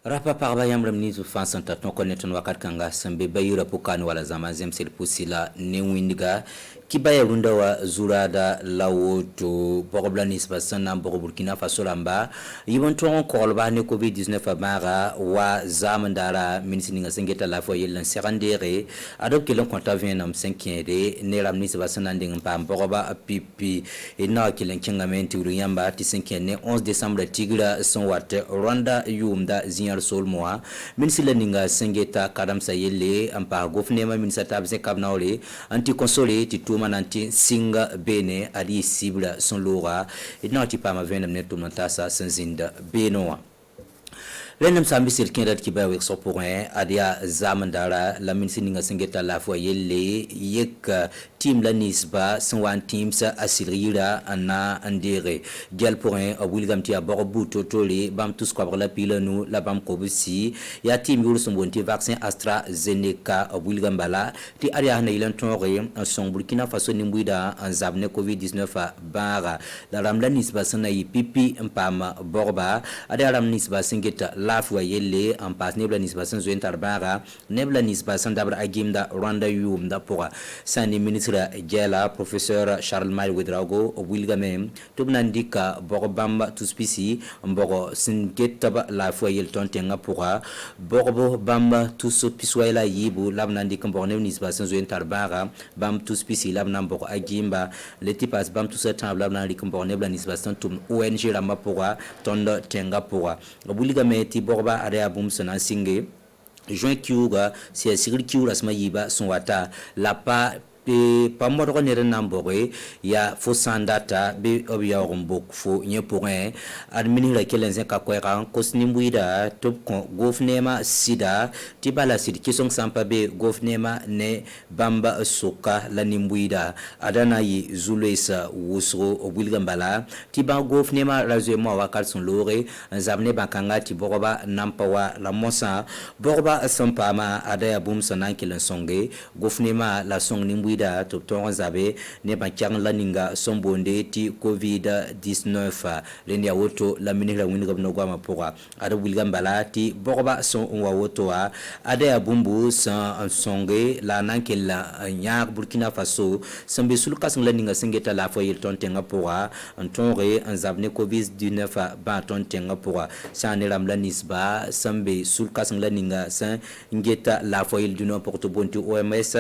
Rapa parba yamram ni zu fansan ta ton konneton wakat kanga sambe bayira pukani wala zama zemsel pusila ne windiga kibaya runda wa zurada lawoto bogobla nisba sanna bogo Burkina Faso lamba yibon ton kolba ne covid-19 abara wa zamandara minisininga sengeta la fo yelan serandere adop kelon konta venam 5 ne ram nisba sanna nding pam bogoba pipi ina kelen kingamenti uriyamba ti 5 ne 11 décembre tigra son wat Rwanda yumda sol mois minisila ninga sengeta kadamsa yelle ampa gofnema minisa tabse kabnaole anti console ti tuma nanti singa bene ali sibla son lora ina ti pama venam netum natasa senzinda benoa Lenam sambi silkin rat ki bawe so pour un adia zamandara la minisininga sengeta la fois yelle yek team la nisba son teams asirira ana andere gel pour un wilgam ti aborbu totoli bam tous quoi la pilanu la bam kobusi ya team yul son bonti vaccin AstraZeneca wilgam bala ti adia na ilan tonre son Burkina Faso nimbuida en zabne covid-19 bara la ram la nisba sana yi pipi mpama borba adia ram nisba sengeta la fois yelle en passe nebla nisba san zoen tarbara nebla nisba san dabra agimda Rwanda yumda pour sani ministre Gela professeur Charles Maï Ouedraogo Wilgamem tubnandika borobamba tuspisi mboro sinketaba la fois yel tontenga pour borbo bamba tusopiswaila yibu labnandika borne nisba san zoen tarbara bam tuspisi labnamboro agimba letipas bam tusatan labnandika borne nebla nisba san tum ONG ramba pour tondo tenga pour Wilgamem ti borba area bum sona singe joint kiuga si sigil kiura sma yiba son wata la pa pamodro nere nambore ya fo sandata be obya rombok fo nye pour un administre kelenzen ka kwera kosnimbuida top kon gofnema sida tibala sid kisong sampa be gofnema ne bamba soka la nimbuida adana yi zulesa wusro wilgambala tiba gofnema razemo wakal son lore zamne bankanga tiboroba nampawa la mosa borba sampama adaya bum sanan kelensonge gofnema la song nimbuida top ton zabe ne bankang laninga sombonde ti covid-19 lendia woto la minira winga no gwa mapora ada wilgambala ti borba son wa woto a ada bumbu san songe la nankela nyar Burkina Faso sambe sulkas laninga singeta la foyel tontenga pora antonre anzabne covid-19 ba tontenga pora saniram la nisba sambe sulkas laninga san ngeta la foyel du non porto bonti OMS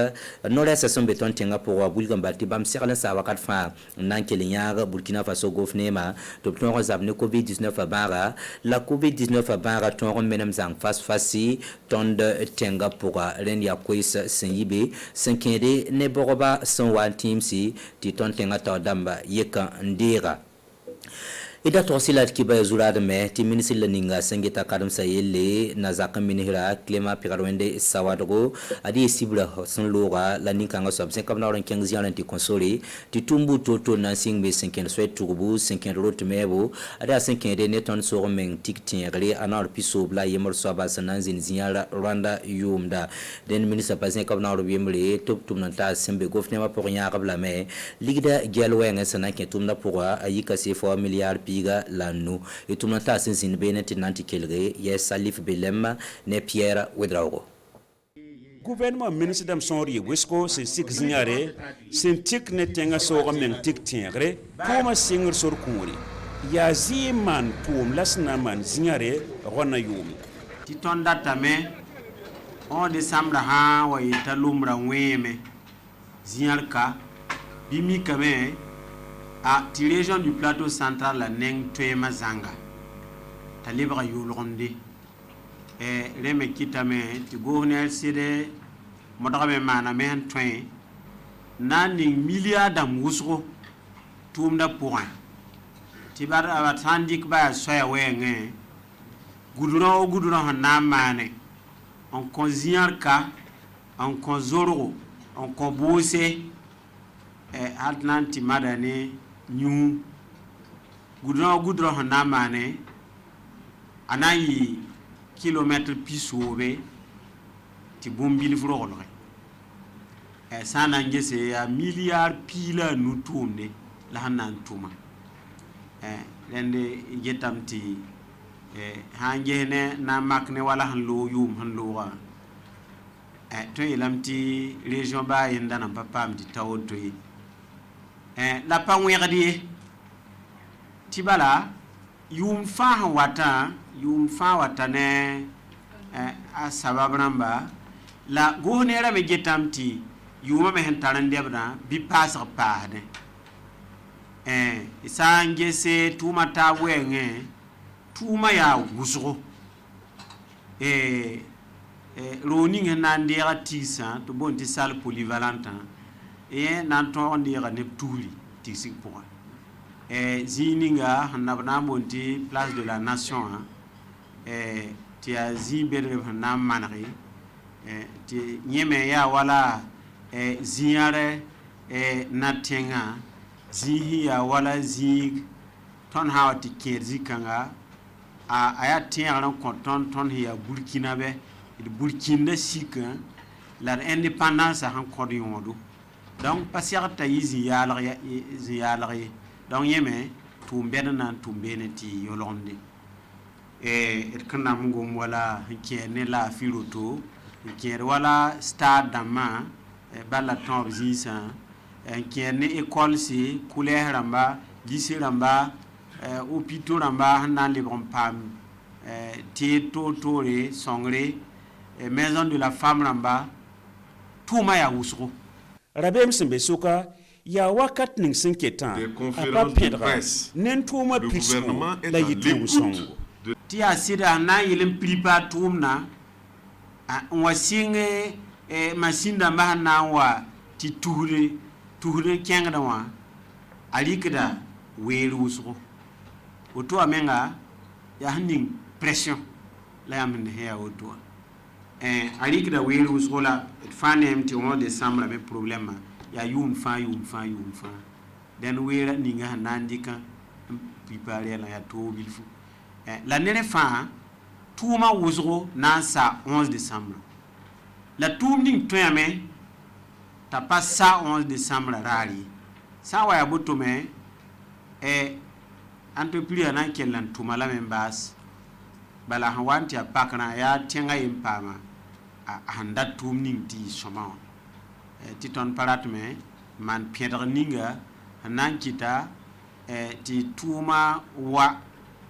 no la sambe tontenga pora wilgambala ti bam serlan sa wakat fa nankele nyar Burkina Faso gofnema to ton zabne covid-19 bara la covid-19 bara ton menam zang face tonde tenga pora ren ya kwisa senyibe senkede ne boroba son wan teamsi ti ton tenga ta damba yeka ndira ida to silat ki bay zulad me ti ministre leninga sengeta kadam sayele na zakam minira klema pigarwende sawadgo adi sibla son lora la ninka nga sob 50 na ran 15 yan ti console ti tumbu toto na singbe 50 sweat turbu 50 rot mebo ada 50 de neton so men tiktinre anar piso bla yemor soba sanan zin zinyala Rwanda yumda den ministre pasen kam na ro yemre top tum na ta sembe gofnema pour nya qabla me ligda gelwe nga sanan ke tumna pour ayika se fo milliard piga lanu et tout nata sin beneti nanti kelre yes salif belem ne Pierre Ouedraogo gouvernement ministre dam sonri wisko se sik zinyare sen tik ne tenga so men tik tiengre poma singr sor kuri ya ziman pom lasna man zinyare rona yum ti ton data me on décembre ha wa italumra weme zinyarka bimi kame a ti région du plateau central la neng toema zanga talibra yulronde e reme kitame ti gouverneur sede modame mana men toin nani milliard dam wusro tumda point ti bar abatandik ba soya wenge guduro na mane on konziar ka on konzoro on kobose e atlanti madane new gudro na mane anayi kilomètre pisobe ti bombil frogol e sana ngese ya milliard pila nutumne la hanan tuma e lende yetamti hangene na makne wala han lo yum han lo wa to ilamti région ba yenda na papa mti tawoto yi la pa ngadi tibala yum fa wata ne a sabab namba la gohnera me getamti yuma me hentaran debna bi pasar paade isange se tuma ta wenge tuma ya wusgo roni nan dira tisa to bonti salle polyvalente nan to ndira neptuli tisi pour zininga hanabna bonti place de la nation ti azibere na manri ti nyeme ya wala ziare natenga zihi ya wala zig ton hawati kerzi kanga aya tiyaran ton hiya Burkina be Burkina sika la indépendance han kodi yodo donc pasiarta yizi yalari donc yeme tumbena nan tumbene ti yolonde kana mungum wala kene la filoto kene wala stade dama bala ton zisa kene école si couleur ramba lycée ramba hôpital ramba nan le bon pam ti totore songre maison de la femme ramba tuma ya wusro rabem sembe soka ya wakat ning sinketan apa pedra nen tuma pismo la yitu songo ti asida na yilim pripa tumna wa singe masinda mahana wa ti tuhure kenga wa alikda weru wusro oto amenga ya haning pression la yamin he oto alikda weru wusro la fane mti on décembre avec problème ya yum fa den wera ninga nandika prepare la ya to bilfu la nene fa tuma wusro na sa 11 décembre la tum ning toyame ta pas sa 11 décembre rari sa wa ya botome entreprise na kellan tuma la membas bala hawanti ya pakana ya tenga impama handa tum ning ti soma ti ton parat me man piedre ninga nan kita ti tuma wa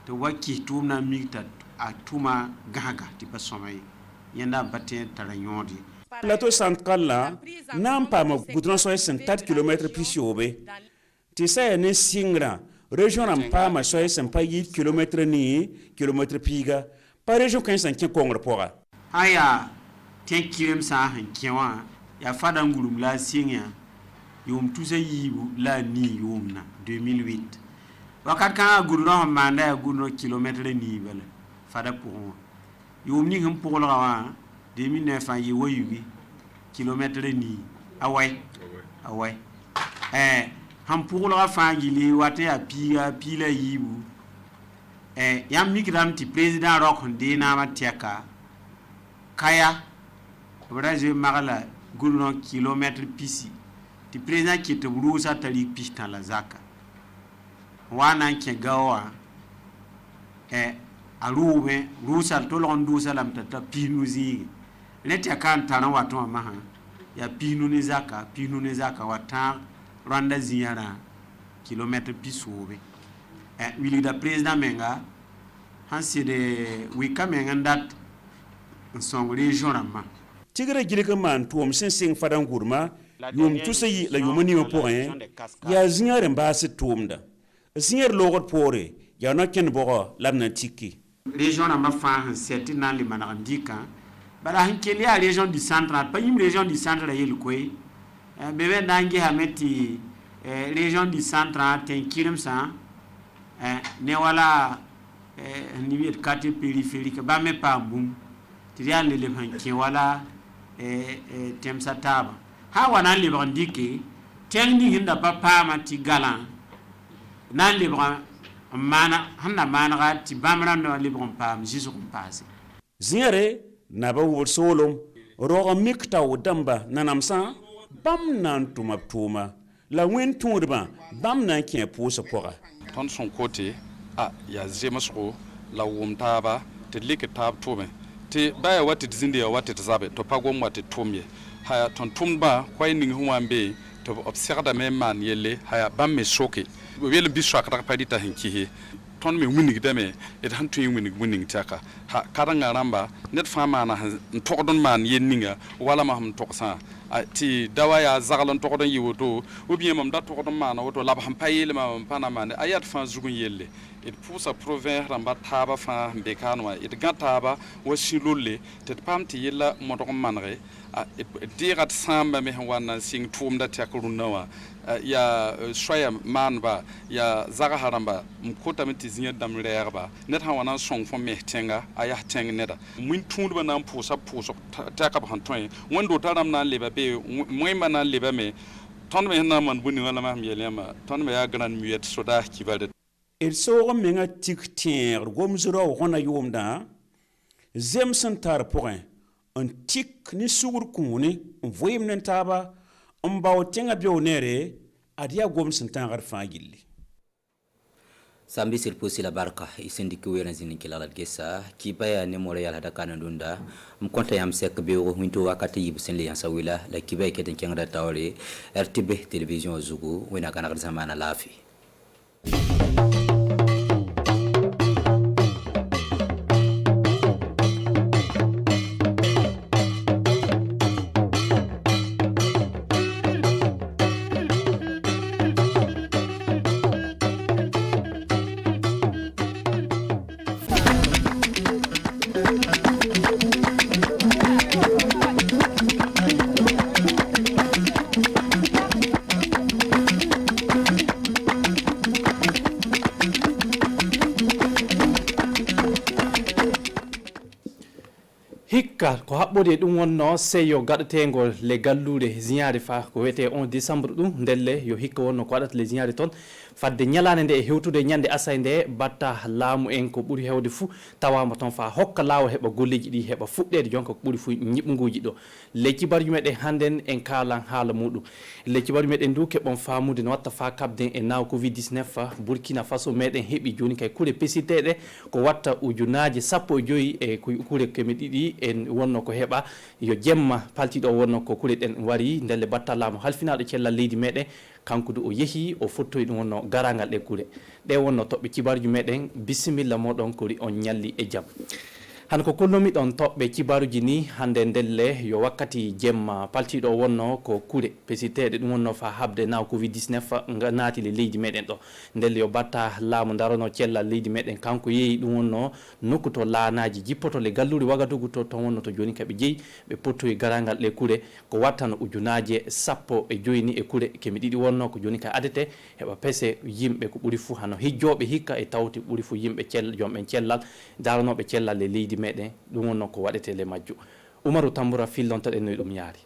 to waki tumna migta a tuma gaga ti pasomay yenda batte taranyodi plateau central la nampa ma goudron so 4 km plus yobe ti sa ne singra région rampa ma so 8 km ni kilomètre piga par région 15 kongre pora aya 10 km sa han kiwa ya fada ngulum la singa yum tusa yibu la ni yumna 2008 wakat kan goudron manda ya goudron kilomètre ni bele fada pour yum ni hum pour la 2009 yi woyugi kilomètre ni away ham pour la fangili wate ya pila yibu yam migram ti président rok ndina matiaka kaya Brésil magala goudron kilomètre pisi ti président qui te brousa tali pistan la zaka wana ke gawa arume rusa to londu salam tata pinuzi leti akanta na watu maha ya pinu ni zaka wata rwanda ziyara kilomètre pisobe wili da président menga hansi de wika menga ndat song région rama tigre gilika man tuom sensing fadan gurma yum tusayi la yumani mo point ya zinyare mbase tumda zinyare logot pore ya no ken bogo lamna tiki région rama fa seti nan li manandika bala hankeli ya région du central pas une région du central yel koy bebe nangi hameti région du central ten kirimsa ne wala ni wet quartier périphérique ba me pa bum tirial le hanki wala temsa taba ha wana le bandiki tenni hinda papa mati galan nan le mana hanna mana ga ti bamra no le bon pam jisu kum passé zinyare na ba wor solom roga mikta wudamba nanamsa bam nan tuma la wen tourba bam nan ki pousse pora ton son côté il y a Zemasro la wum taaba te leke taab tome te baya wati zindia wati zabe to pagom wati tumye haya ton tumba kwai ning huambe to obserda me man yelle haya bamme shoke wel biswa kata padita hinki ton me winning deme it han to winning taka ha karanga ramba net fama na tokdon man yenninga wala ma ham toksa ti dawaya zagalon tokdon yiwoto ou bien mam da tokdon man woto lab ham payele ma pana man ayat fan zugun yelle it pousa province ramba taba fa bekanwa it gataba wasilulle te pamti yella modon manre it dirat samba me wana sing tumda takurunawa ya soya manba ya zaga haramba mkota meti zinya damrerba net ha wana song fo mehtenga aya teng neda mun tundba nan pusa takab hantoy wando taram nan leba be moy manan leba me ton me na man buni wala ma yelema ton me ya gran muet soda kibalde il so menga tik tier gomzuro hona yomda zem santar point un tik ni sugur kuni voyem nan taba mbaw tenga bionere adia gom santangar fagilli sambi silpusi la barka isindiki wera zini kilala gesa kibaya ne mole yala dakana ndunda mkonta yam sek be o hinto wakati yibsenle yansa wila la kibaya keten kenga tawle RTB television zugu wena kana zamana lafi ko haɓɓode ɗum wonno seyo gaɗetengol le gallude ziñare fa ko wiyete 1 décembre ɗum ndelle yo hikka wonno ko waɗata le ziñare toon fadde ñalande nde e hewtude ñande asay nde batta laamu en ko ɓuuri hewde fuu tawama toon fa hokka lawol heɓa golleji ɗi heɓa fuɗɗede jonka ko ɓuuri fuu ñiɓguji ɗo le cibarji meɗen hannden en kalan haala muɗum le cibarji meɗen du keɓon famude no watta fa kabden e naw covid 19 fa Burkina Faso meɗen heeɓi joni kay kuure pesiteɗe ko watta ujunaje 15 e kuure keme ɗiɗi en wonno ko heɓa yo jemma paltiɗo wonno ko kuure ɗen wari ndelle batta laamu halfinaɗo cellal leydi meɗen kanko du o yeehi o fottoyi ɗum wonno garangal ɗe kuure ɗe wonno toɓɓe cibaruji meɗen bisimilla moɗon kori on ñalli e jaam han ko kollomi ɗon toɓɓe cibaruji ni hande ndelle yo wakkati jemma paltiɗo wonno ko kuure pesiteɗe ɗum wonno fa habde naw covid 19 naati le leydi meɗen ɗo ndelle yo batta laamu darono cellal leydi meɗen kanko yeehi ɗum wonno nokku to laanaji jippoto le galluri wagadugu to ton wonno to joni kaɓe jeeyi ɓe pottoyi garangal ɗe kuure ko wattano ujunaje 15 ni e kuure kemi ɗiɗi wonno ko joni kay adete heɓa pese yimɓe ko ɓuuri fuu hano hijjoɓe hikka e tawti ɓuuri fuu yimɓe jomɓe cellal daranoɓe cellal le leydi meɗen ɗum wonno ko waɗete le majju Umaru Tamboura fillontoɗen noy ɗum yaari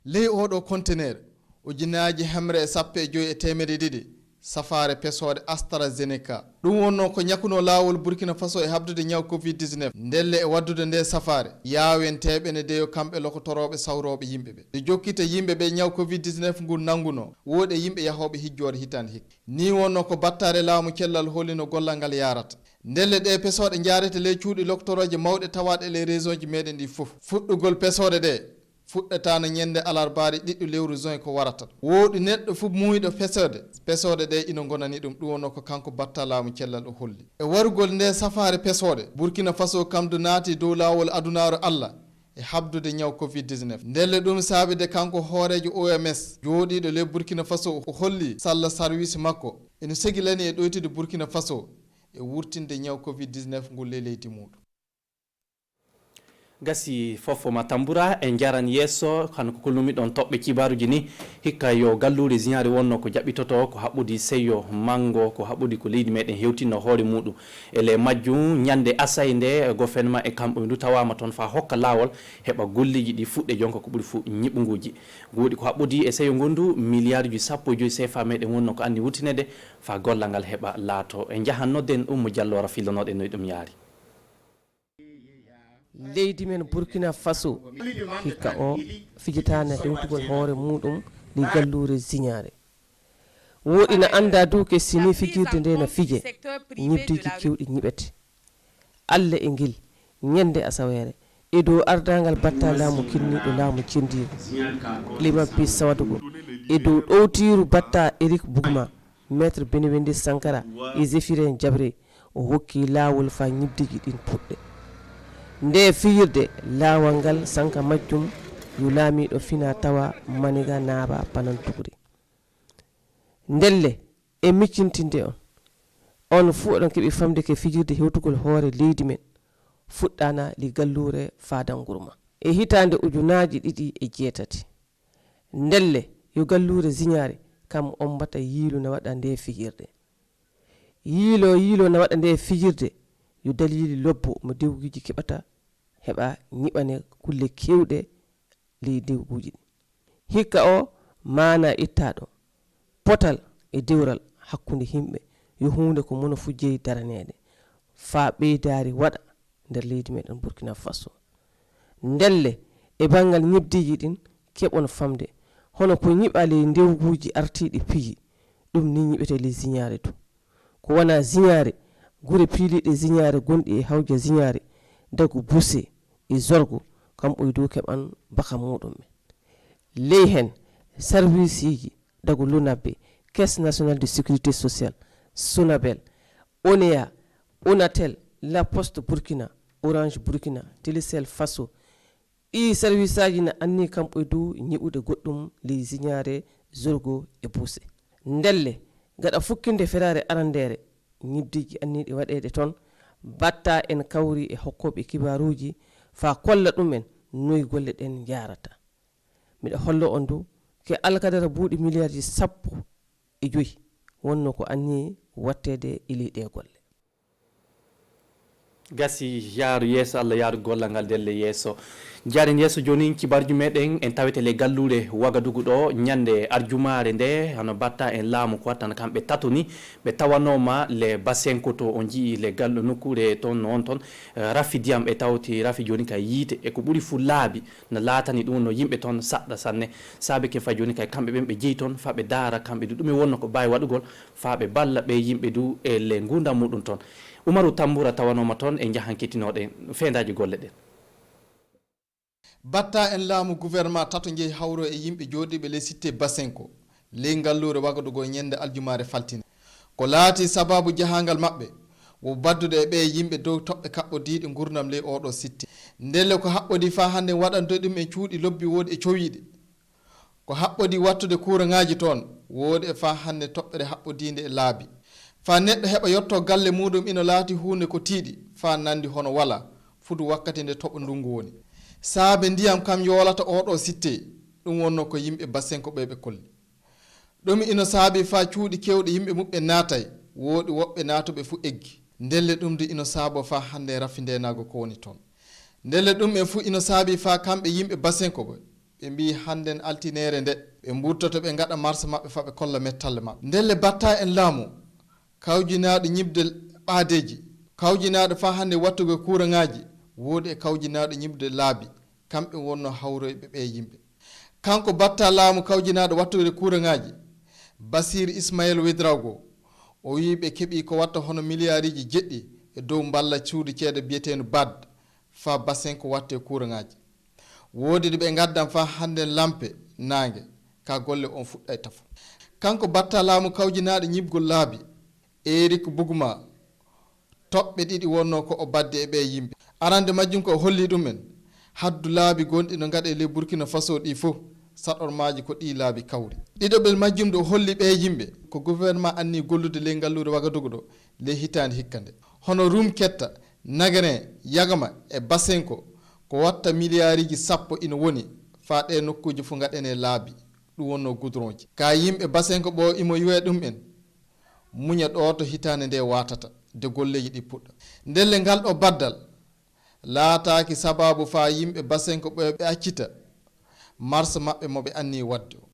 ley oɗo conteneur ujunnaji hemre 15 safare pesode AstraZeneca ɗum wonno ko ñakuno lawol Burkina Faso e habdude ñaw covid 19 ndelle e waddude nde safare yawenteɓe ne deyo kamɓe lokotoroɓe sawroɓe yimɓeɓe ɗe jokkita yimɓeɓe ñaw covid 19 ngu nanguno woɗe yimɓe yahoɓe hijjode hitande hikka ni wonno ko battare laamu cellal holino gollal ngal yarata ndelle ɗe pesode jarete ley cuuɗi lokotoroje mawɗe tawaɗe les région ji meɗen ɗi foof fuɗɗugol pesode ɗe fuɗɗetano ñande alarbaɗe ɗiɗɗo lewru juin ko warata woɗi neɗɗo fof muuyɗo pesode ɗe ina gonani ɗum ɗum wonno ko kanko batta laamu cellal o holli e warugol nde safare pesode Burkina Faso kamdu naati dow lawol adunaru Allah e habdude ñaw covid 19 ndelle ɗum saabide kanko hoorejo OMS jooɗiɗo le Burkina Faso o holli salla service makko ene segilani e ɗoytude Burkina Faso e wurtinde ñaw covid 19 ngol le leydi muɗum gasi fofoma Tamboura en jaran yesso han ko kolumi ɗon toɓɓe cibaruji ni hikka yo gallure ziñari wonno ko jaɓɓitoto ko haɓɓudi seyo mango ko haɓɓudi ko leydi meɗen hewtinno hoore muɗum ele majjum ñande asay nde gouvernement e kamɓe ndu tawama toon fa hokka lawol heɓa golliji ɗi fuɗɗe jonka ko ɓuuri fuu ñiɓguji goɗi ko haɓɓudi e seyo gondu milliard ji 15 CFA meɗen wonno ko andi wurtinede fa gollal ngal heɓa laato en jahannodden Oumou Diallo wara fillonoɗen noy ɗum yaari leydi men Burkina Faso hikka o fijitane rewtugol hoore muɗum ndi gallure ziñare woɗi na anda dow ke sini fijirde nde na fije ñibdiji kewɗi ñiɓete allah e ngel ñande asawere e dow ardangal batta laamu kinniɗo laamu cendiɗo liman pis sawadugo e dow ɗowtiru batta Eric Bougma maître Benewendi Sankara e Zéphirin Diabré o hokki laawol fa ñibdiji ɗin puɗɗe nde fiyirde laawal ngal sanka majjum yo laamiɗo fina tawa Maniga Naaba Panantuguri ndelle e miccintinde on fuu oɗon keeɓi famde ke fijirde hewtugol hoore leydi men fuɗɗana li gallure Fadangurma e hitande 2007 ndelle yo gallure Zignare kam on mbata yiilo na waɗa nde fijirde yiilo na waɗa nde fijirde yo dalili lobbo mo dewguji keɓata heɓa ñiɓane kulle kewɗe ley dewguji hikka o mana ittaɗo potal e dewral hakkunde himɓe yo hunde ko mono fu jeeyi daranede fa ɓeydari waɗa nder leydi meɗen Burkina Faso ndelle e bangal ñibdiji ɗin keɓon famde hono ko ñiɓale ndewguji artiɗi piyi ɗum ni ñiɓete le Zignare to ko wona Zignare gure piiliɗe Zignare gonɗi e hawja Zignare dagu Bousse e Zorgo kam ɓoy dow keɓan baka muɗum men ley hen service ji dagu Lonabe Caisse nationale de sécurité sociale Sonabel Onea Onatel La Poste Burkina Orange Burkina Telecel Faso ɗi service aji na anni kam ɓoy dow ñiɓude goɗɗum ley Zignare Zorgo e Bousse ndelle gaɗa fukkinde ferare arandere ñibdiji anniɗi waɗede toon batta en kawri e hokkoɓe kibaruji fa kolla ɗumen noyi golle ɗen yarata miɗa hollo on dow ke alkadara buuɗi milliards 15 wonno ko anni wattede iliɗe golle gasi yaaru yeeso Allah yaaru gollal ngal delle yeeso jaaren yeeso joni kibarju meɗen en tawete le galluɗe Wagadugu ɗo ñande arjumare nde hano batta en laamu ko wattana kamɓe tato ni ɓe tawanoma le bassin koto on jii le gallo nokkure toon on toon rafi diyam ɓe tawti rafi joni kay yiite e ko ɓuuri fu laabi no laatani ɗum no yimɓe toon saɗɗa sanne saabi ke fa joni kay kamɓe ɓen ɓe jeeyi toon fa ɓe daara kamɓe du ɗum wonno ko bawi waɗugol fa ɓe balla ɓe yimɓe du e le gurdam muɗum toon Umaru Tamboura tawanoma toon e jahan kettinoɗen fendaji golle ɗen batta en laamu gouvernement tato jeeyi hawro e yimɓe jooɗiɓe ley cité bassin ko ley gallure Wagadugu ñande aljumare faltine ko laati sababu jahangal maɓɓe wo baddude e ɓe yimɓe dow toɓɓe kaɓɓodiɗe gurdam ley oɗo cité ndelle ko haɓɓodi fa hande waɗanto ɗum e cuuɗi lobbi woodi e cowiɗe ko haɓɓodi wattude kuuraŋaji toon woodi e fa hande toɓɓere haɓɓodinde e laabi fa neɗɗo heɓa yetto galle muɗum ina laati hunde ko tiiɗi fa nandi hono wala fudu wakkati nde toɓo ndungu woni saabe ndiyam kam yoolata oɗo cité ɗum wonno ko yimɓe bassin ko ɓeɓe kolli ɗum ina saabi fa cuuɗi kewɗe yimɓe muɓɓe naatay woodi woɓɓe naatuɓe fu eggi ndelle ɗum de ina saabo fa hande rafi ndenago ko woni toon ndelle ɗum en fu ina saabi fa kamɓe yimɓe bassin ko ɓe mbi handen altinere nde ɓe mburtoto ɓe gaɗa marche maɓɓe fa ɓe kolla mettalle maɓɓe ndelle batta en laamu kawjinaɗo ñibde ɓaadeji kawjinaɗo fa hande wattugo kuuraŋaji woodi e kawjinaɗo ñibde laabi kamɓe wonno hawroyɓe ɓe yimɓe kanko batta laamu kawjinaɗo wattude kuuraŋaji Basir Ismaïla Ouédraogo o wi ɓe keeɓi ko watta hono milliardiji jeɗɗi e dow balla cuuɗi ceeɗe biyeteno BAD fa bassin ko watte kuuraŋaji woodi ɗo ɓe gaddan fa hande lampe nangue ka golle on fuɗɗa e tafo kanko batta laamu kawjinaɗo ñibgol laabi Eric Bougma toɓɓe ɗiɗi wonno ko o badde e ɓe yimɓe arande majjum ko holli ɗumen haddu laabi gonɗi no gaɗe le Burkina Faso ɗi fof saɗormaji ko ɗi laabi kawri ɗiɗoɓel majjum ɗo holli ɓe yimɓe ko gouvernement anni gollude le ngallure Wagadugu ɗo le hitande hikkande hono rum ketta Nagarin Yagama e bassin ko watta milliardiji 10 ina woni fa ɗe nokkuji fu gaɗene laabi ɗum wonno goudron ji ka yimɓe bassin ko ɓo imo yiwe ɗum en muña ɗo to hitande nde watata de golleji ɗi puɗɗa ndelle ngal ɗo baddal laataki sababu fa yimɓe bassin ko ɓe accita marche maɓɓe moɓe anni wadde o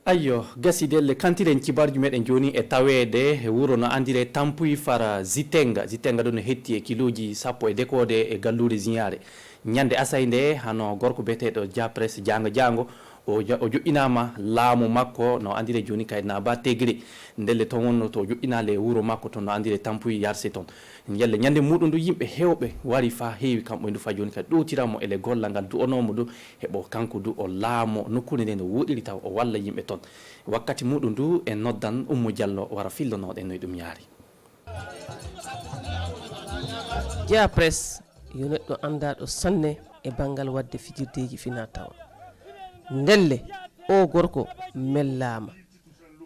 ayyo gasidelle kantiren cibarju meɗen joni e tawede wuro no andire Tampuy fara Zitenga ɗo no hetti e kiloji 10 e dekode e gallure Zignare ñande asay nde hano gorko beteɗo Dia Presse jango o jo'inama laamu makko no andire joni kay na ba tegre ndelle ton wonno to jo'inale wuro makko to no andire tampuyi yarse ton yelle nyande mudum du yimbe hewbe wari fa heewi kambo ndu fa joni kay ɗotiramo ele gollal ngal du onomo du hebo kanko du o laamo nokkune nde no woɗiri taw o walla yimbe ton wakkati mudum du en noddan Oumou Diallo wara fillonoɗen noy ɗum yaari. jeya presse yo neɗɗo andaɗo sanne e bangal wadde fijirdeji fina tawa ndelle o gorko mellama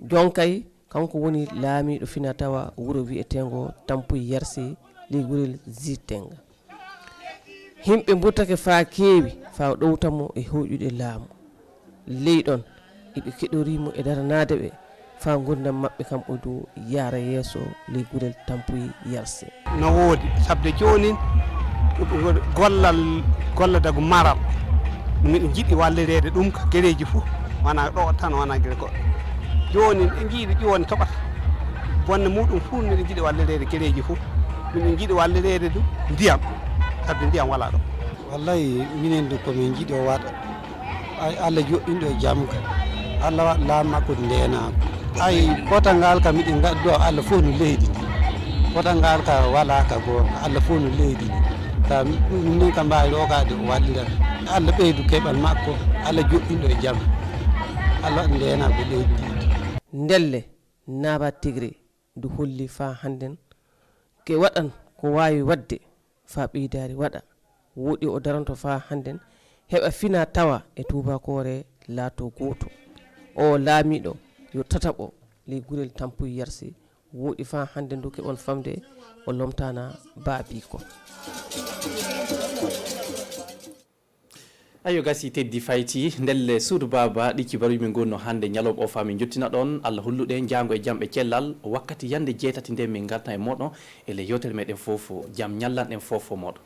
jonkay kanko woni laamiɗo fina tawa wuro wi'etengo Tampuyi Yarse ligurel Zitenga himɓe mburtake fa keewi fa ɗowtamo e hoƴude laamu leyɗon eɓe keɗorimo e daranade ɓe fa gurdam maɓɓe kam o dow yaara yeeso ligurel Tampuyi Yarse no woodi sabde joni golladago maral miɗo jiɗi wallirede ɗum ko guereji fof wona ɗo tan wona guere goɗɗo joni ɓe jiiɗi ƴiwon toɓata bonne muɗum fof miɗo jiɗi wallirede guereji fof miɗo jiɗi wallirede ɗum ndiyam sabde ndiyam wala ɗo wallahi minen du komin jiiɗi o waɗa Allah joɗɗinɗo e jaam ka Allah waɗa laamu makko ndenako ay potal ngal ka miɗen gaddi ɗo Allah fof no leydi ndi potal ngal ka wala ka gonga Allah fof no leydi ndi ka min ka mbawi rogade o wallirat Allah ɓeydu keɓal makko Allah joɗɗinɗo e jaam Allah waɗa ndenako leydi ndi ndelle naaba tigre ndu holli fa hannden ke waɗan ko wawi wadde fa ɓeydari waɗa woɗi o daranto fa hannden heɓa fina tawa e tubakore laato goto o laamiɗo yo tataɓo ligurel Tampuyi Yarse woɗi fa hande ndu keɓon famde o lomtana baabi ko ayo gasi teddi fayti ndelle suudu baba ɗi kibaru min gonno hande ñaloɓe o fami jottina ɗon Allah hulluɗe jango e jamɓe cellal wakkati yande jeetati nde min garta e moɗon ele yewtere meɗen fofo jam ñallanɗen fofo moɗon.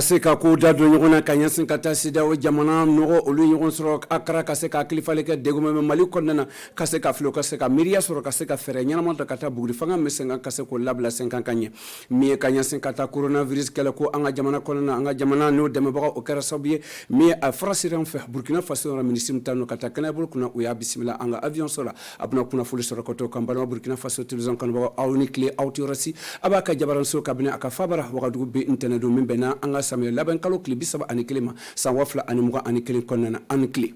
kase ka ko da do ɲɔgɔn ka ɲɛsin ka taa CEDEAO jamana nɔgɔ olu ɲɔgɔn sɔrɔ Accra ka se ka kilifale kɛ degume Mali kɔnɔna ka se ka filo ka se ka miiriya sɔrɔ ka se ka fɛrɛ ɲɛnama ta ka taa buguri fanga min sen ka se ko labila sen kan ka ɲɛ min ye ka ɲɛsin ka taa coronavirus kɛlɛ ko an ka jamana kɔnɔna an ka jamana n'o dɛmɛbaga o kɛra sababu ye min ye a fara sira fɛ Burkina Faso yɔrɔ ministre ta no ka taa kɛnɛ bolo kunna u y'a bisimila an ka avion sɔrɔ a bɛna kunnafoni sɔrɔ ka to kan balima Burkina Faso télévision kanubagaw aw ni tile aw tɛ yɔrɔ si a b'a ka jabaranso kabini a ka fabara wagadugu bɛ ntɛnɛn don min bɛnna an ka samiyɛ labɛn kalo tile 31 ma san 2021 kɔnɔna na an ni tile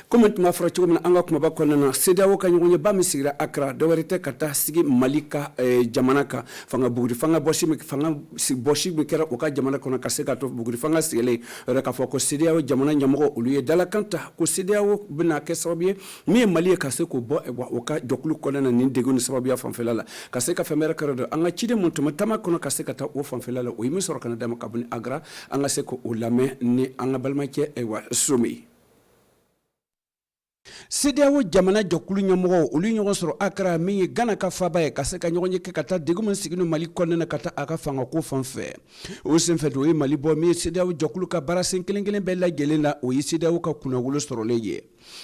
comme tuma fɔra cogo min na an ka kumaba kɔnɔna na CEDEAO ka ɲɔgɔn ye ba min sigira Accra dɔwɛrɛ tɛ ka taa sigi Mali ka jamana kan fanga buguri fanga bɔsi min kɛra o ka jamana kɔnɔ ka se ka to buguri fanga sigilen yɛrɛ k'a fɔ ko CEDEAO jamana ɲɛmɔgɔ olu ye dalakan ta ko CEDEAO bɛna kɛ sababu ye min ye Mali ye ka se k'o bɔ o ka jɔkulu kɔnɔna na nin degun ni sababuya fanfɛla la ka se ka fɛn wɛrɛ kɛra dɔ an ka ciden mun tuma taama kɔnɔ ka se ka taa o fanfɛla la o ye min sɔrɔ ka na d'a ma kabini Accra an ka se k'o lamɛn ni an ka balimakɛ Some CEDEAO jamana jɔkulu ɲɛmɔgɔw olu ɲɔgɔn sɔrɔ Accra min ye Ghana ka faba ye ka se ka ɲɔgɔn ye kɛ ka taa degun min sigi Mali kɔnɔna ka taa a ka fanga ko fan fɛ o senfɛ o ye Mali bɔ min ye CEDEAO jɔkulu ka baarasen kelen-kelen bɛɛ lajɛlen la o ye CEDEAO ka kunnawolo sɔrɔlen ye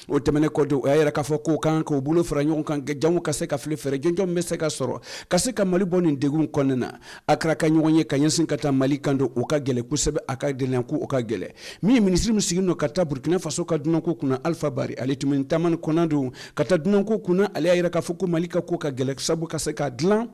o tɛmɛnen kɔ de o y'a yɛrɛ k'a fɔ k'o kan k'o bolo fara ɲɔgɔn kan jango ka se ka fili fɛrɛ jɔnjɔn bɛ se ka sɔrɔ ka se ka Mali bɔ nin degun kɔnɔna na Accra ka ɲɔgɔn ye ka ɲɛsin ka taa Mali kan don o ka gɛlɛ kosɛbɛ a ka dɛlɛnko o ka gɛlɛ min ye ministre min sigi ka taa Burkina Faso ka dunanko kunna Alpha Bari ale tun bɛ taama kɔnɔ don ka taa dunanko kunna ale y'a yɛrɛ k'a fɔ ko Mali ka ko ka gɛlɛ sabu ka se ka dilan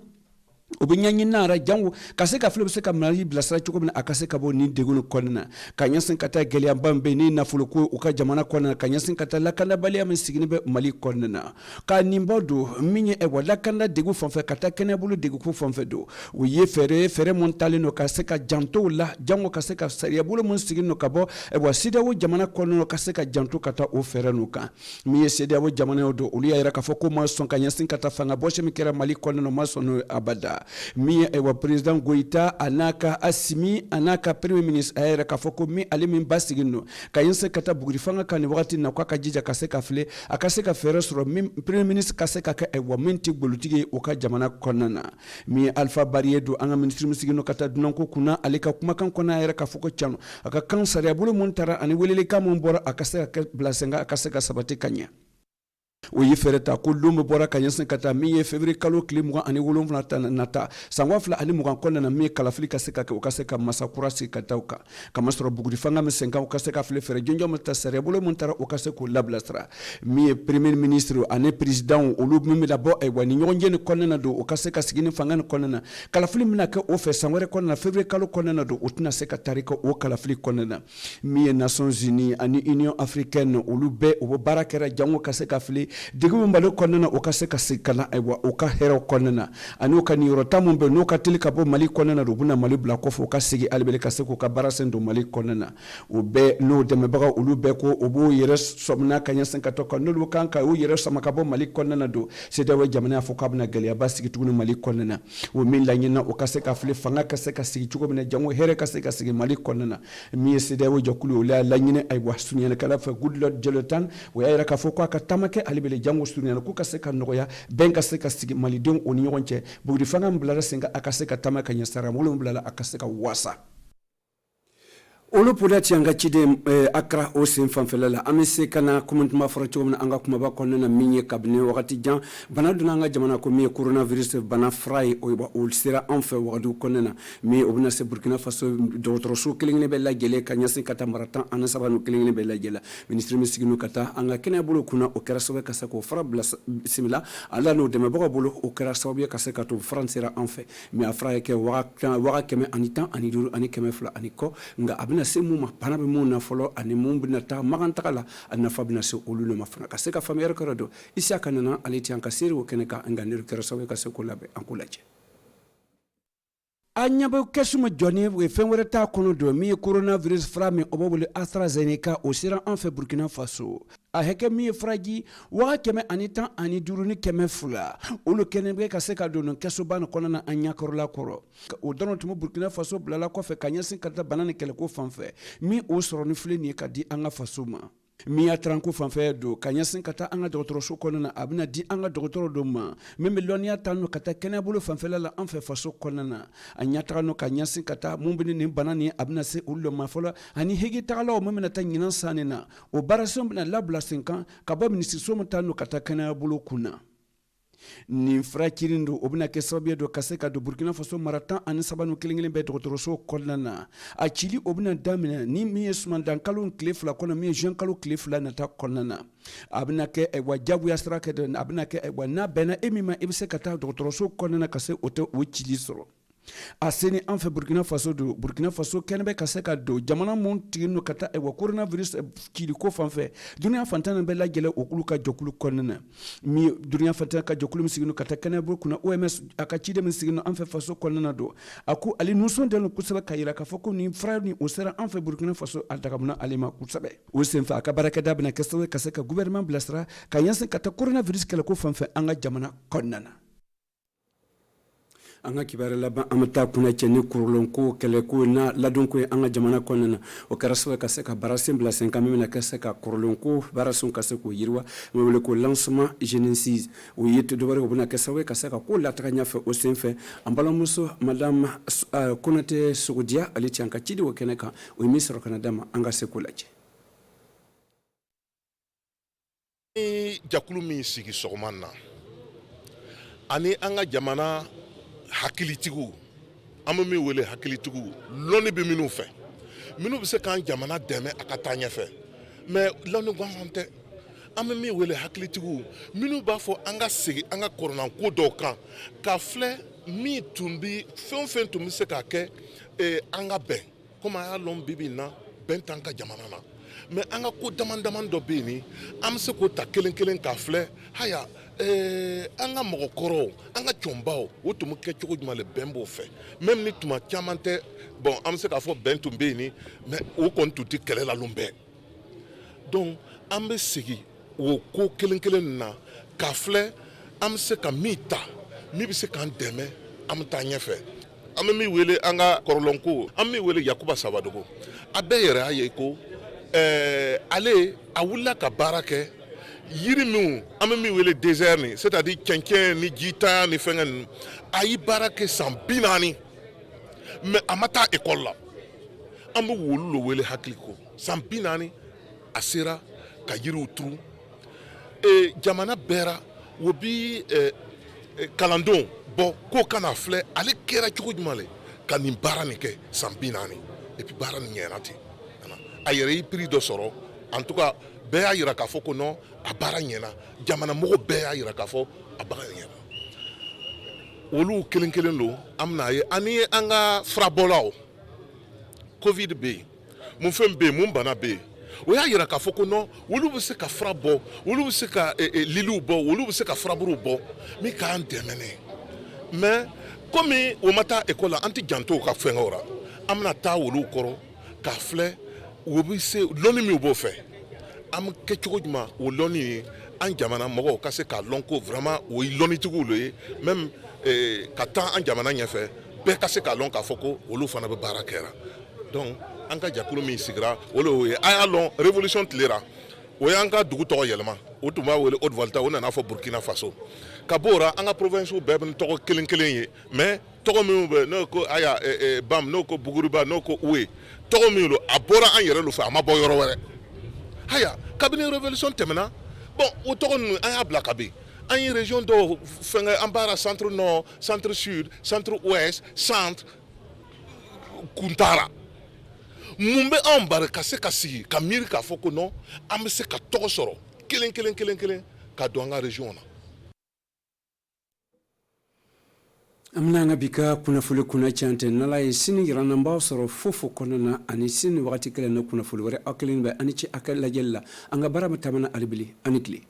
o be ɲaɲi nara jango ka se ka filo be se ka mali bilasira cogo min a ka se ka bɔ ni degunu kɔnɔna ka ɲɛsin ka taa gɛlɛyaban bɛ ni nafolo ko u ka jamana kɔnɔna ka ɲɛsin ka taa lakanabaliya min sigini bɛ mali kɔnɔna ka nin bɔ don min ye ɛwɔ lakanda degu fanfɛ ka taa kɛnɛbolo deguko fanfɛ don u ye fɛɛrɛ mun talen don ka se ka janto la jango ka se ka sariyabolo mun sigini don ka bɔ ɛwɔ sidawo jamana kɔnɔna ka se ka janto ka taa o fɛɛrɛ nu kan min ye sidawo jamana don olu y'a yira k'a fɔ ko ma sɔn ka ɲɛsin ka taa fanga bɔsi min kɛra mali kɔnɔna ma sɔn n'o abada min ye président Goïta anaka Assimi anaka premier ministre ayera k'a fɔ ko min ale min ba sigin no ka yense ka taa buguri fanga kan ni wagati na kwa ka jija ka se ka file a ka se ka fɛɛrɛ sɔrɔ min premier ministre ka se ka kɛ min ti bolutigi o ka jamana kɔnɔna na min Alpha Barrier do an ka ministre min sigin no ka taa dunanko kunna ale ka kumakan kɔnɔ ayera k'a fɔ ko canu a ka kan sariya bolo mun tara ani welelikan mun bɔra a ka se ka kɛ bilasenga a ka se ka sabati ka ɲɛ o ye fɛrɛ ta ko don bɛ bɔra ka ɲɛsin ka taa min ye février kalo tile 27 ta nata san 2020 kɔnɔna na min ye kalafili ka se ka kɛ o ka se ka masa kura sigi ka taa o kan kamasɔrɔ buguri fanga min sen kan o ka se ka fili fɛrɛ jɔnjɔn min ta sariya bolo min tara o ka se k'o labilasira min ye premier ministre ani président olu min bɛ labɔ wa ni ɲɔgɔnjɛ ni kɔnɔna na don o ka se ka sigi ni fanga ni kɔnɔna na kalafili min na kɛ o fɛ san wɛrɛ kɔnɔna na février kalo kɔnɔna na don o tɛna se ka taari kɛ o kalafili kɔnɔna na min ye Nations Unies ani Union africaine olu bɛɛ o bɛ baara kɛra jango ka se ka fili degu min balo kɔnɔna o ka se ka se kana o ka hɛrɛw kɔnɔna ani o ka niyɔrɔta mun bɛ n'o ka teli ka bɔ mali kɔnɔna u bɛna mali bila kɔfɛ o ka segi alibele ka se k'u ka baara sen don mali kɔnɔna o bɛɛ n'o dɛmɛbaga olu bɛɛ ko o b'o yɛrɛ sɔmina ka ɲɛsin ka tɔ kan n'olu kan ka o yɛrɛ sama ka bɔ mali kɔnɔna don CEDEAO jamana y'a fɔ k'a bɛna gɛlɛyaba sigi tuguni mali kɔnɔna o min laɲinina o ka se ka fili fanga ka se ka sigi cogo min na jango hɛrɛ ka se ka sigi mali kɔnɔna min ye CEDEAO jɛkulu o la laɲini suɲɛnikɛla fɛ Goodluck Jonathan o y'a yira k'a fɔ k'a ka taama kɛ alibele jango suɲɛni ko ka se ka nɔgɔya bɛn ka se ka sigi malidenw o ni ɲɔgɔn cɛ buguri fanga min bilara sen a ka se ka taama ka ɲɛ sarabolo min bilala a ka se ka wasa olu podati an ka ciden Accra o sen fanfɛla la an bɛ se ka na komituma fɔra cogo min na an ka kumaba kɔnɔna na min ye kabini wagati jan bana donna an ka jamana ko min ye coronavirus bana fura ye o sera an fɛ wagati kɔnɔna na min o bɛna se Burkina Faso dɔgɔtɔrɔso kelen-kelen bɛɛ lajɛlen ka ɲɛsin ka taa mara 13 n'u kelen-kelen bɛɛ lajɛlen ministre min sigin ka taa an ka kɛnɛya bolo kunna o kɛra sababu ka se k'o fara bisimila ala n'o dɛmɛbagaw bolo o kɛra sababu ye ka se ka to fara sera an fɛ mais a fara ye kɛ waga 110 ani 5 ani 200 ani kɔ nka a bɛna se mun ma bana bɛ mun na fɔlɔ ani mun bɛna taa magan taga la a nafa bɛna se olu le ma fana ka se ka faamuyali kɛra dɔn Isiaka nana ale ti an ka seeri o kɛnɛ kan nka ne kɛra sababu ka se k'o labɛn an k'o lajɛ a ɲɛ bɛ kɛsu ma jɔni fɛn wɛrɛ t'a kɔnɔ don min ye coronavirus fura min o b'a wele AstraZeneca o sera an fɛ Burkina Faso a hakɛ min ye furaji waga 110 ani 5 ni 200 olu kɛnɛ bɛ ka se ka don kɛsuba ni kɔnɔna na an ɲɛkɔrɔla kɔrɔ o dɔrɔn tun bɛ Burkina Faso bilala kɔfɛ ka ɲɛsin ka taa bana ni kɛlɛko fanfɛ min o sɔrɔ ni filɛ nin ye ka di an ka faso ma min y'a taranko fanfɛ don ka ɲɛsin ka taa an ka dɔgɔtɔrɔso kɔnɔna na a bɛna di an ka dɔgɔtɔrɔ dɔ ma min bɛ lɔnniya ta n'o ka taa kɛnɛyabolo fanfɛla la an fɛ faso kɔnɔna na a ɲɛtaga n'o ka ɲɛsin ka taa mun bɛ nin bana nin a bɛna se olu ma fɔlɔ ani hegi tagalaw min bɛna taa ɲinan sanni na o baarasenw bɛna labila sen kan ka bɔ minisiriso min ta n'o ka taa kɛnɛyabolo kunna nin fura cirin don o bɛna kɛ sababu don ka se ka don Burkina Faso mara 13 n'u kelen-kelen bɛɛ dɔgɔtɔrɔso kɔnɔna na a cili o bɛna daminɛ ni min ye sumandan kalo tile 2 kɔnɔ min ye juin kalo tile 2 nata kɔnɔna na a bɛna kɛ wa jagoya sira kɛ a bɛna kɛ wa n'a bɛnna e min ma i bɛ se ka taa dɔgɔtɔrɔso kɔnɔna na ka se o tɛ o cili sɔrɔ a seni an fɛ Burkina Faso don Burkina Faso kɛnɛ bɛ ka se ka don jamana mun tigi n'o ka taa coronavirus cili ko fanfɛ duniya fantan bɛɛ lajɛlen o kulu ka jɔkulu kɔnɔna na min duniya fantan ka jɔkulu min sigin ka taa kɛnɛyabolo kunna OMS a ka ciden min sigin an fɛ faso kɔnɔna don a ko ale nisɔndiyalen kosɛbɛ ka yira k'a fɔ ko nin fura ni o sera an fɛ Burkina Faso a dagamuna ale ma kosɛbɛ o senfɛ a ka baarakɛda bɛna kɛ sababu ka se ka gouvernement bilasira ka ɲɛsin ka taa coronavirus kɛlɛko fanfɛ an ka jamana kɔnɔna na an ka kibaruya laban an bɛ taa kunna cɛ ni kurulonko kɛlɛko na ladonko ye an ka jamana kɔnɔna na o kɛra sababu ka se ka baarasen bila sen kan min bɛna kɛ se ka kurulonko baarasenw ka se k'o yiriwa o bɛ wele ko lancement Genesis o ye dɔwɛrɛ o bɛna kɛ sababu ka se ka ko lataga ɲɛfɛ o senfɛ an balimamuso madame Konate Sogodiya ale ti an ka ciden o kɛnɛ kan o ye min sɔrɔ ka na d'a ma an ka se k'o lajɛ. Jakulu min sigi sɔgɔma na ani an ka jamana hakilitigiw an bɛ min wele hakilitigiw lɔnni bɛ minnu fɛ minnu bɛ se k'an jamana dɛmɛ a ka taa ɲɛfɛ mais lɔnni gansan tɛ an bɛ min wele hakilitigiw minnu b'a fɔ an ka segin an ka kɔrɔnanko dɔw kan ka filɛ min tun bɛ fɛn o fɛn tun bɛ se ka kɛ an ka bɛn komi a y'a lɔn bi in na bɛn t'an ka jamana na mais an ka ko daman dɔ bɛ yen ni an bɛ se k'o ta kelen kelen k'a filɛ haya an ka mɔgɔkɔrɔw an ka cɔnbaw o tun bɛ kɛ cogo jumɛn le bɛn b'o fɛ même ni tuma caman tɛ bon an bɛ se k'a fɔ bɛn tun bɛ yen ni mais o kɔni tun tɛ kɛlɛ la lun bɛɛ donc an bɛ segin o ko kelen kelen na k'a filɛ an bɛ se ka min ta min bɛ se k'an dɛmɛ an bɛ taa ɲɛfɛ an bɛ min wele an ka kɔrɔlɔnko an bɛ min wele Yakuba Sabadogo a bɛɛ yɛrɛ y'a ye ko ale a wulila ka baara kɛ yiri minnu an bɛ min wele désert ni c'est-à-dire cɛncɛn ni jitanya ni fɛnkɛ ninnu a ye baara kɛ san 40 mais a ma taa école la an bɛ wolu lo wele hakili ko san 40 a sera ka yiriw turu jamana bɛɛ ra o bi kalandenw bɔ k'o kana filɛ ale kɛra cogo jumɛn le ka nin baara nin kɛ san 40 et puis baara nin ɲɛna ten a yɛrɛ ye prix dɔ sɔrɔ en tout cas bɛɛ y'a yira k'a fɔ ko non a baara ɲɛna jamana mɔgɔ bɛɛ y'a yira k'a fɔ a baara ɲɛna olu kelen kelen don an bɛna ye ani an ka furabɔlaw covid bɛ yen mun fɛn bɛ yen mun bana bɛ yen o y'a yira k'a fɔ ko non olu bɛ se ka fura bɔ olu bɛ se ka liliw bɔ olu bɛ se ka furaburuw bɔ min k'an dɛmɛ n'a ye mais komi o ma taa école la an tɛ janto o ka fɛnkɛw la an bɛna taa olu kɔrɔ k'a filɛ o bɛ se lɔnni min b'o fɛ an bɛ kɛ cogo jumɛn o lɔnni ye an jamana mɔgɔw ka se k'a lɔn ko vraiment o ye lɔnnitigiw le ye même ka taa an jamana ɲɛfɛ bɛɛ ka se k'a lɔn k'a fɔ ko olu fana bɛ baara kɛra donc an ka jɛkulu min sigira o de y'o ye an y'a lɔn révolution tilera o y'an ka dugu tɔgɔ yɛlɛma o tun b'a wele Haute-Volta o nana fɔ Burkina Faso ka b'o la an ka province bɛɛ bɛ tɔgɔ kelen kelen ye mais tɔgɔ minnu bɛ n'o ko aya BAM n'o ko Buguriba n'o ko Uwe tɔgɔ minnu don a bɔra an yɛrɛ fɛ a ma bɔ yɔrɔ wɛrɛ haya kabini révolution tɛmɛna bon o tɔgɔ ninnu an y'a bila ka bin an ye région dɔw fɛnkɛ an b'ara centre nord centre sud centre ouest centre Kuntara mun bɛ anw bari ka se ka sigi ka miiri k'a fɔ ko non an bɛ se ka tɔgɔ sɔrɔ kelen kelen kelen kelen ka don an ka région na. amina an ka bi ka kunnafoli kunna cante n'ala ye sini yirana n b'aw sɔrɔ fofo kɔnɔna na ani sini wagati kelen na kunnafoli wɛrɛ aw kelen bɛ ani ce a ka lajɛli la an ka baara bɛ taamana alibili ani tile